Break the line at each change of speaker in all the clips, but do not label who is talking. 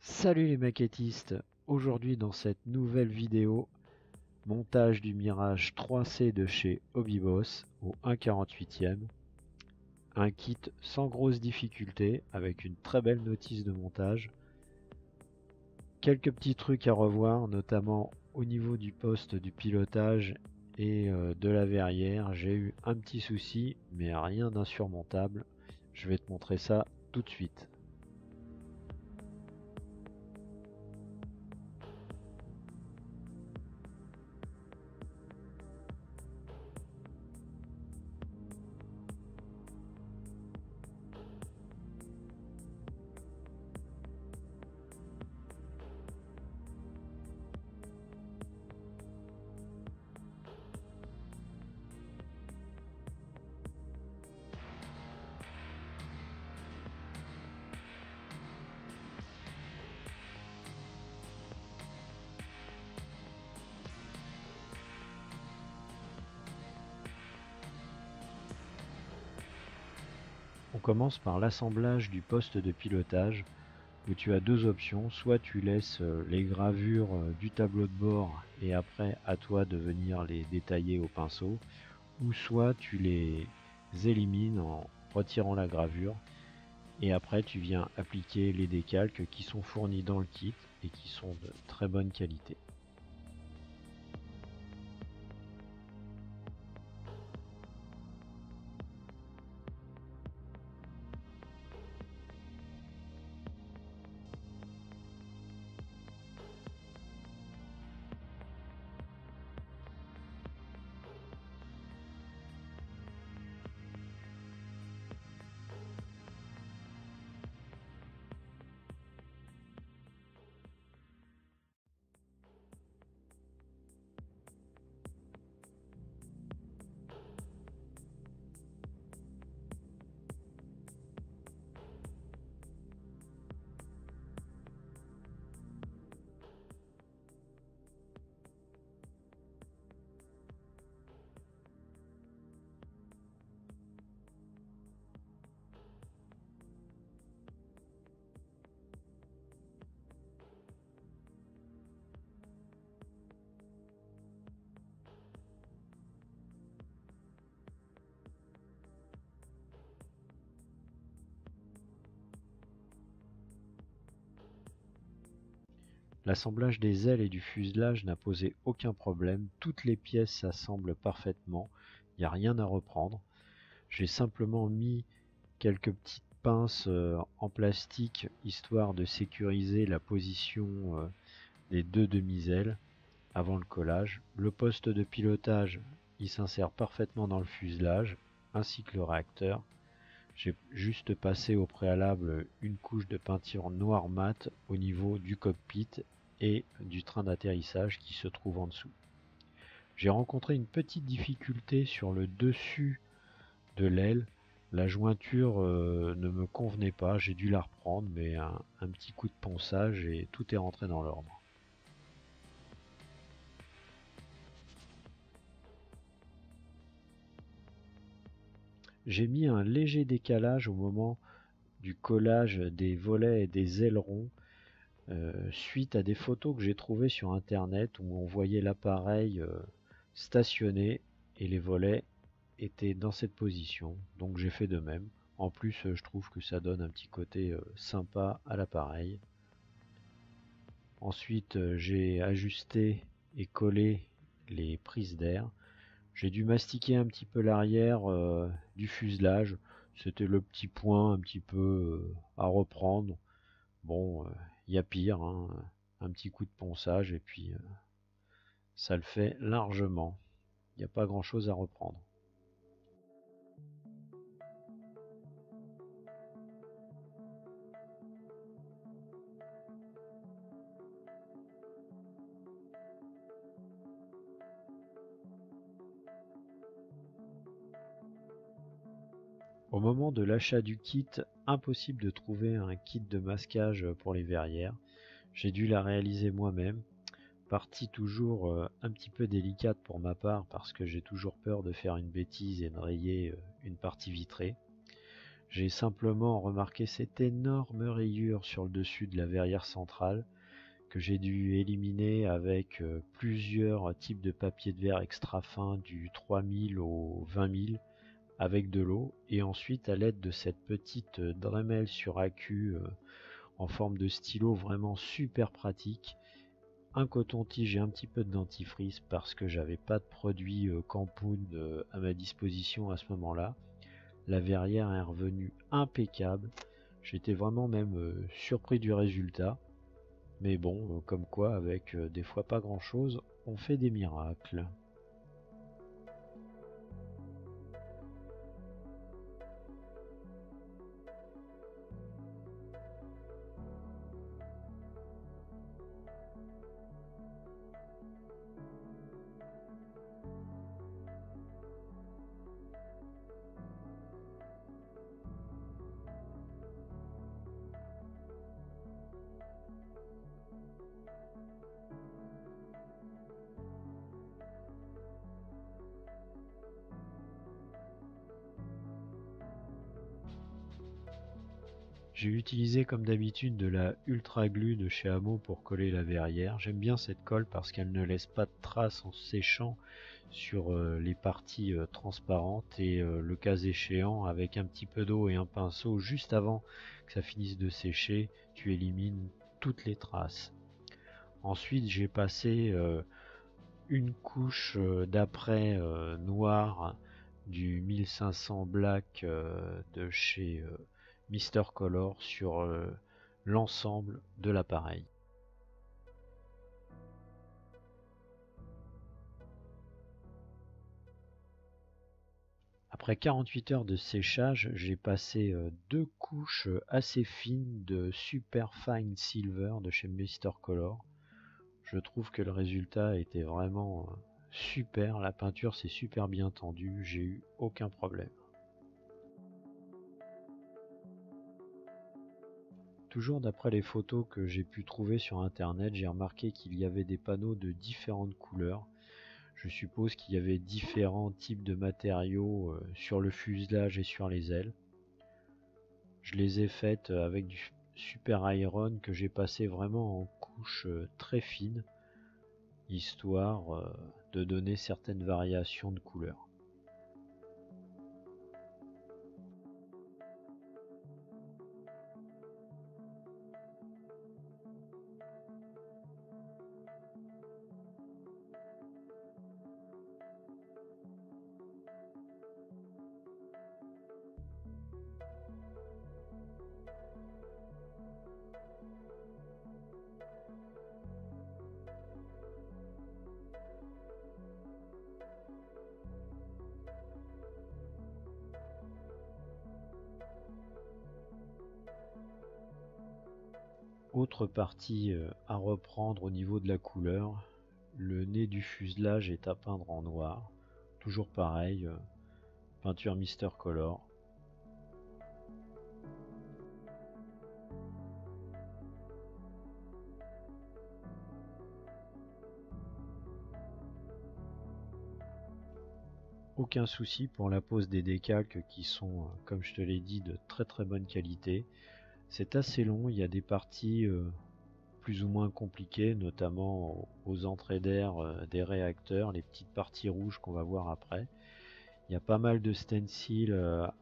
Salut les maquettistes, aujourd'hui dans cette nouvelle vidéo, montage du Mirage 3C de chez Hobbyboss au 1/48e, un kit sans grosse difficulté avec une très belle notice de montage, quelques petits trucs à revoir notamment au niveau du poste du pilotage et de la verrière. J'ai eu un petit souci mais rien d'insurmontable, je vais te montrer ça tout de suite. On commence par l'assemblage du poste de pilotage où tu as deux options, soit tu laisses les gravures du tableau de bord et après à toi de venir les détailler au pinceau, ou soit tu les élimines en retirant la gravure et après tu viens appliquer les décalques qui sont fournis dans le kit et qui sont de très bonne qualité. L'assemblage des ailes et du fuselage n'a posé aucun problème, toutes les pièces s'assemblent parfaitement, il n'y a rien à reprendre. J'ai simplement mis quelques petites pinces en plastique histoire de sécuriser la position des deux demi-ailes avant le collage. Le poste de pilotage il s'insère parfaitement dans le fuselage ainsi que le réacteur. J'ai juste passé au préalable une couche de peinture noire mat au niveau du cockpit et du train d'atterrissage qui se trouve en dessous. J'ai rencontré une petite difficulté sur le dessus de l'aile. La jointure ne me convenait pas, j'ai dû la reprendre, mais un petit coup de ponçage et tout est rentré dans l'ordre. J'ai mis un léger décalage au moment du collage des volets et des ailerons suite à des photos que j'ai trouvées sur internet où on voyait l'appareil stationné et les volets étaient dans cette position, donc j'ai fait de même. En plus je trouve que ça donne un petit côté sympa à l'appareil. Ensuite j'ai ajusté et collé les prises d'air. J'ai dû mastiquer un petit peu l'arrière du fuselage, c'était le petit point un petit peu à reprendre. Bon, y a pire, hein. Un petit coup de ponçage et puis ça le fait largement. Il n'y a pas grand chose à reprendre. Au moment de l'achat du kit, impossible de trouver un kit de masquage pour les verrières. J'ai dû la réaliser moi-même. Partie toujours un petit peu délicate pour ma part parce que j'ai toujours peur de faire une bêtise et de rayer une partie vitrée. J'ai simplement remarqué cette énorme rayure sur le dessus de la verrière centrale que j'ai dû éliminer avec plusieurs types de papier de verre extra fin du 3000 au 20000 avec de l'eau, et ensuite à l'aide de cette petite Dremel sur accu en forme de stylo vraiment super pratique, un coton-tige et un petit peu de dentifrice parce que j'avais pas de produit Campoon à ma disposition à ce moment-là. La verrière est revenue impeccable. J'étais vraiment même surpris du résultat. Mais bon, comme quoi, avec des fois pas grand-chose, on fait des miracles. J'ai utilisé comme d'habitude de la Ultra Glue de chez Hamo pour coller la verrière. J'aime bien cette colle parce qu'elle ne laisse pas de traces en séchant sur les parties transparentes, et le cas échéant, avec un petit peu d'eau et un pinceau juste avant que ça finisse de sécher, tu élimines toutes les traces. Ensuite, j'ai passé une couche d'après noir du 1500 Black de chez Mister Color sur l'ensemble de l'appareil. Après 48 heures de séchage, j'ai passé deux couches assez fines de Super Fine Silver de chez Mister Color. Je trouve que le résultat était vraiment super, la peinture s'est super bien tendue, j'ai eu aucun problème. Toujours d'après les photos que j'ai pu trouver sur internet, j'ai remarqué qu'il y avait des panneaux de différentes couleurs. Je suppose qu'il y avait différents types de matériaux sur le fuselage et sur les ailes. Je les ai faites avec du super iron que j'ai passé vraiment en couches très fines, histoire de donner certaines variations de couleurs. Autre partie à reprendre au niveau de la couleur, le nez du fuselage est à peindre en noir. Toujours pareil, peinture Mister Color. Aucun souci pour la pose des décalques qui sont, comme je te l'ai dit, de très très bonne qualité. C'est assez long, il y a des parties plus ou moins compliquées, notamment aux entrées d'air des réacteurs, les petites parties rouges qu'on va voir après. Il y a pas mal de stencils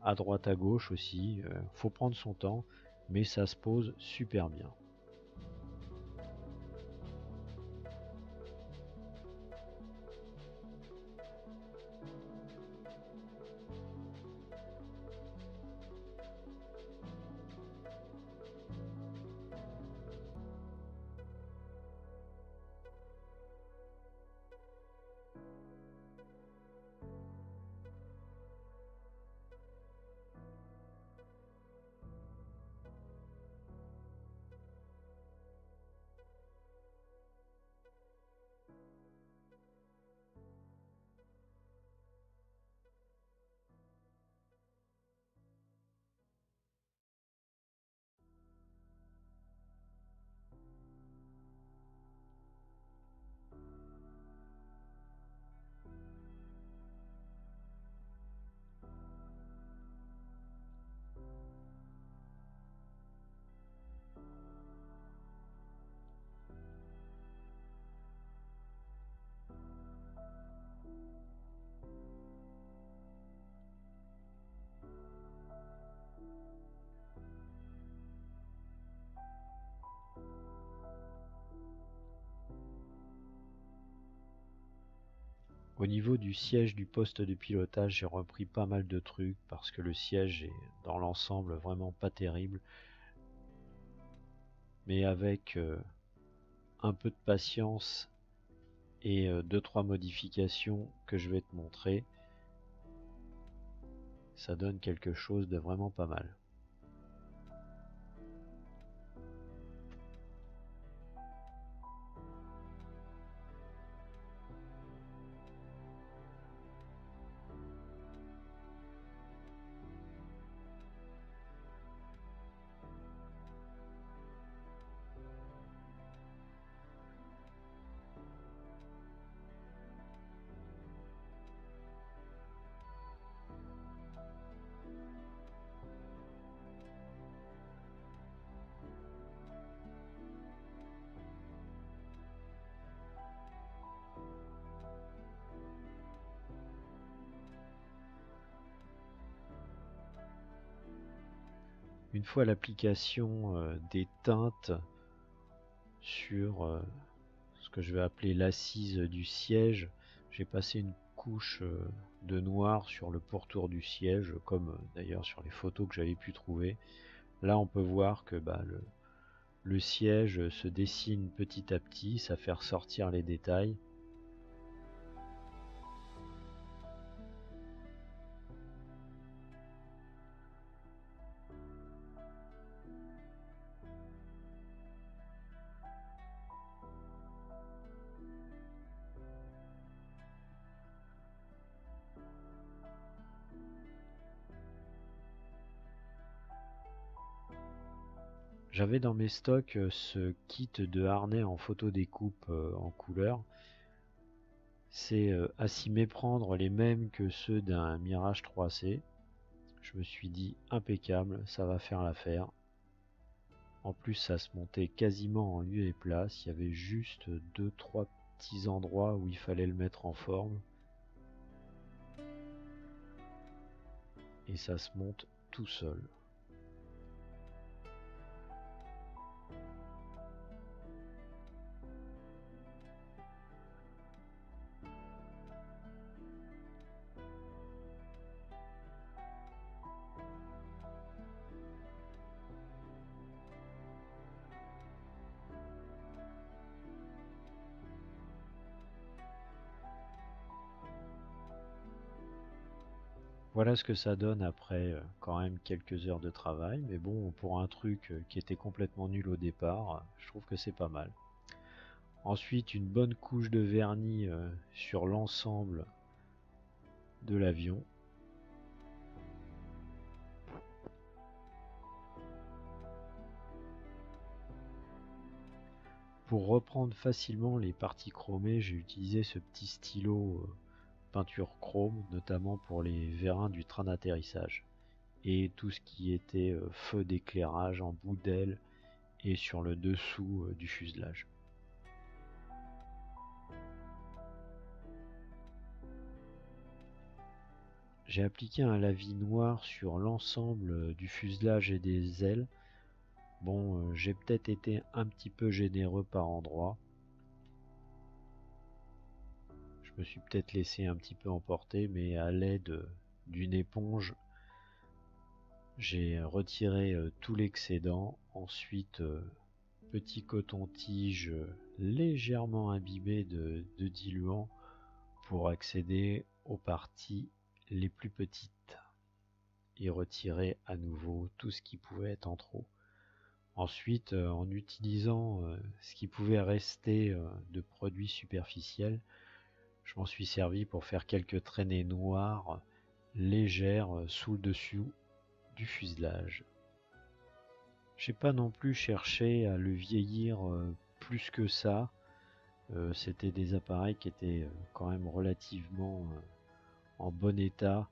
à droite à gauche aussi, faut prendre son temps, mais ça se pose super bien. Au niveau du siège du poste de pilotage, j'ai repris pas mal de trucs parce que le siège est dans l'ensemble vraiment pas terrible. Mais avec un peu de patience et 2-3 modifications que je vais te montrer, ça donne quelque chose de vraiment pas mal. Une fois l'application des teintes sur ce que je vais appeler l'assise du siège, j'ai passé une couche de noir sur le pourtour du siège, comme d'ailleurs sur les photos que j'avais pu trouver. Là on peut voir que le siège se dessine petit à petit, ça fait ressortir les détails. J'avais dans mes stocks ce kit de harnais en photo découpe en couleur. C'est à s'y méprendre les mêmes que ceux d'un Mirage 3C. Je me suis dit impeccable, ça va faire l'affaire. En plus ça se montait quasiment en lieu et place, il y avait juste 2-3 petits endroits où il fallait le mettre en forme. Et ça se monte tout seul. Voilà ce que ça donne après quand même quelques heures de travail. Mais bon, pour un truc qui était complètement nul au départ, je trouve que c'est pas mal. Ensuite, une bonne couche de vernis sur l'ensemble de l'avion. Pour reprendre facilement les parties chromées, j'ai utilisé ce petit stylo peinture chrome, notamment pour les vérins du train d'atterrissage. Et tout ce qui était feu d'éclairage en bout d'aile et sur le dessous du fuselage. J'ai appliqué un lavis noir sur l'ensemble du fuselage et des ailes. Bon, j'ai peut-être été un petit peu généreux par endroits. Je me suis peut-être laissé un petit peu emporter, mais à l'aide d'une éponge, j'ai retiré tout l'excédent. Ensuite, petit coton-tige légèrement imbibé de diluant pour accéder aux parties les plus petites et retirer à nouveau tout ce qui pouvait être en trop. Ensuite, en utilisant ce qui pouvait rester de produits superficiels, je m'en suis servi pour faire quelques traînées noires légères sous le dessus du fuselage. J'ai pas non plus cherché à le vieillir plus que ça. C'était des appareils qui étaient quand même relativement en bon état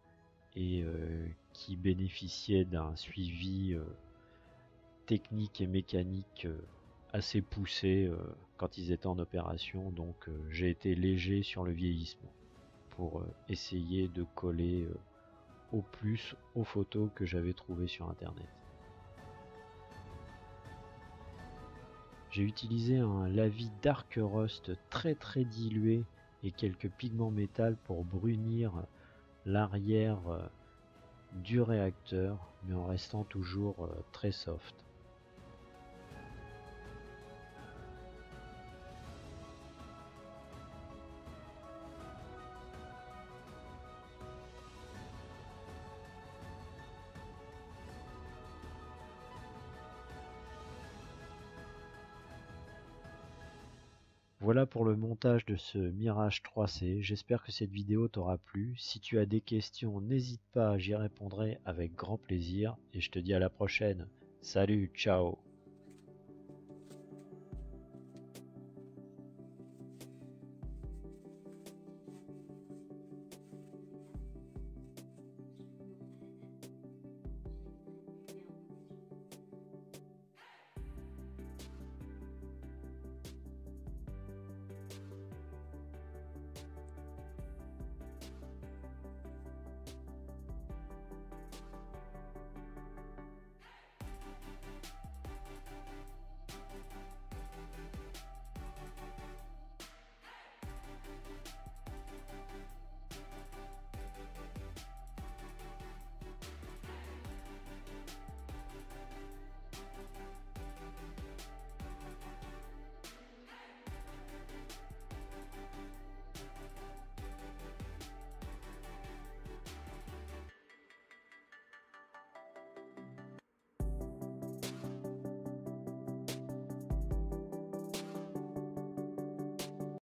et qui bénéficiaient d'un suivi technique et mécanique assez poussé quand ils étaient en opération. Donc j'ai été léger sur le vieillissement pour essayer de coller au plus aux photos que j'avais trouvées sur internet. J'ai utilisé un lavis Dark Rust très dilué et quelques pigments métal pour brunir l'arrière du réacteur, mais en restant toujours très soft. Voilà pour le montage de ce Mirage 3C, j'espère que cette vidéo t'aura plu. Si tu as des questions, n'hésite pas, j'y répondrai avec grand plaisir et je te dis à la prochaine. Salut, ciao!